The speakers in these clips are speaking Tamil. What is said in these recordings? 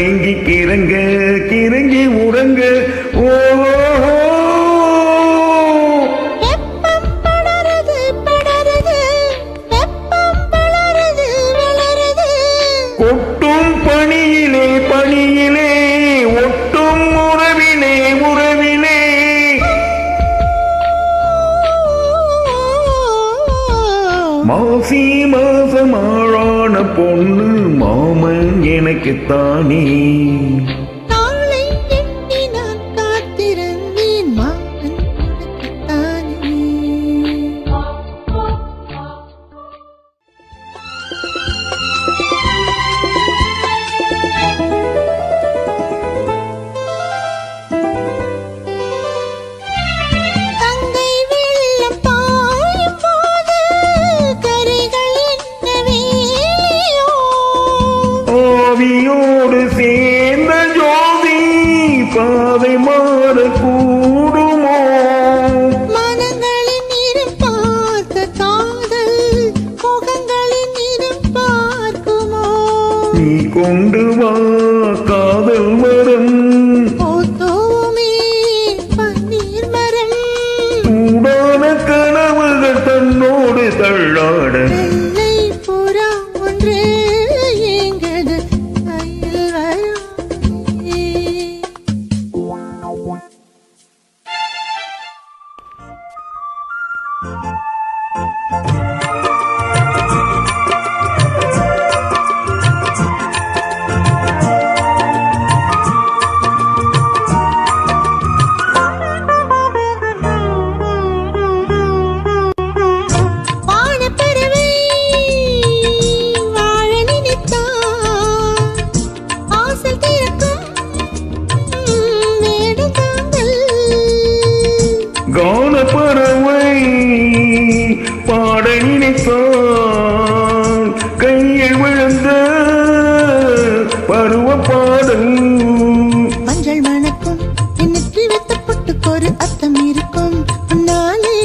மயங்கி கிறங்க கிறங்கி உறங்க ஓ கொட்டும் பணியிலே பணியிலே ஒட்டும் உறவிலே உறவிலே மாசி மாசமாழான பொண்ணு மாமன் எனக்குத்தானே ஆவியோடு சேர்ந்த ஜோதி பாதை மாற கூடுமோ மனங்களின் இருப்பார்த்த காதல் முகங்களின் இருப்பார்க்குமோ நீ கொண்டு வா காதல் மரம் போத்தோமே பன்னீர் மரம் சூடான கனவுகள் தன்னோடு தள்ளாட வெள்ளை புறா ஒன்று எங்கது கையில் வரும் கானப்பறவை பாட நினைத்தால் கையில் விழுந்த பருவ பாடல் மஞ்சள் மணக்கும் நெற்றி வைத்த பொட்டுக்கொரு அர்த்தம் இருக்கும் முன்னாலே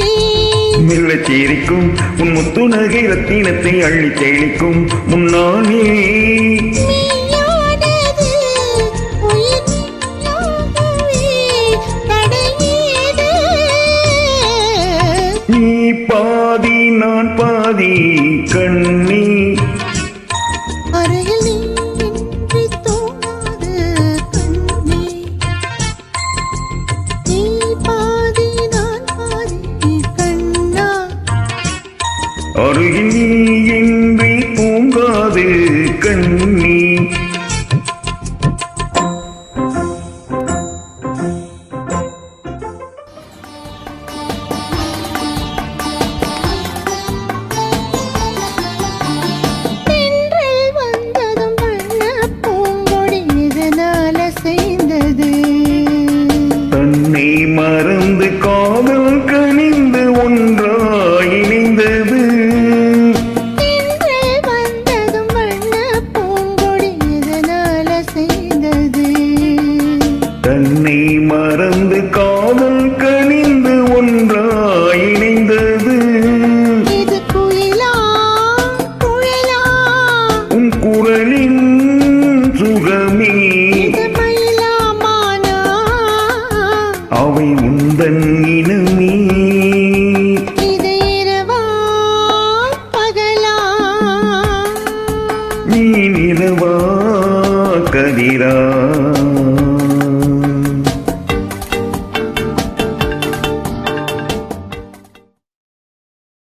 மெல்லச் சிரிக்கும் உன் முத்து நகை ரத்தினத்தை அள்ளி தெளிக்கும் முன்னாலே நீ பாதி நான் பாதி கண்ணி அறையில் நின்றி தூங்காது கண்ணே நீ பாதி நான் பாதி கண்ணா அருகில் நீ இன்றி தூங்காது கண்ணி தன்னை மறந்து காதல் கனிந்து ஒன்றாய் இணைந்தது வந்ததும் வண்ண பூங்கொடி இதனால செய்தது தன்னை மறந்து காதல் கனிந்து ஒன்றாய் இணைந்தது இது குயிலா குழலா உன் குரலின் சுகமே அவை உந்தன் இனமே இது இரவா பகலா நீ நிலவா கதிரா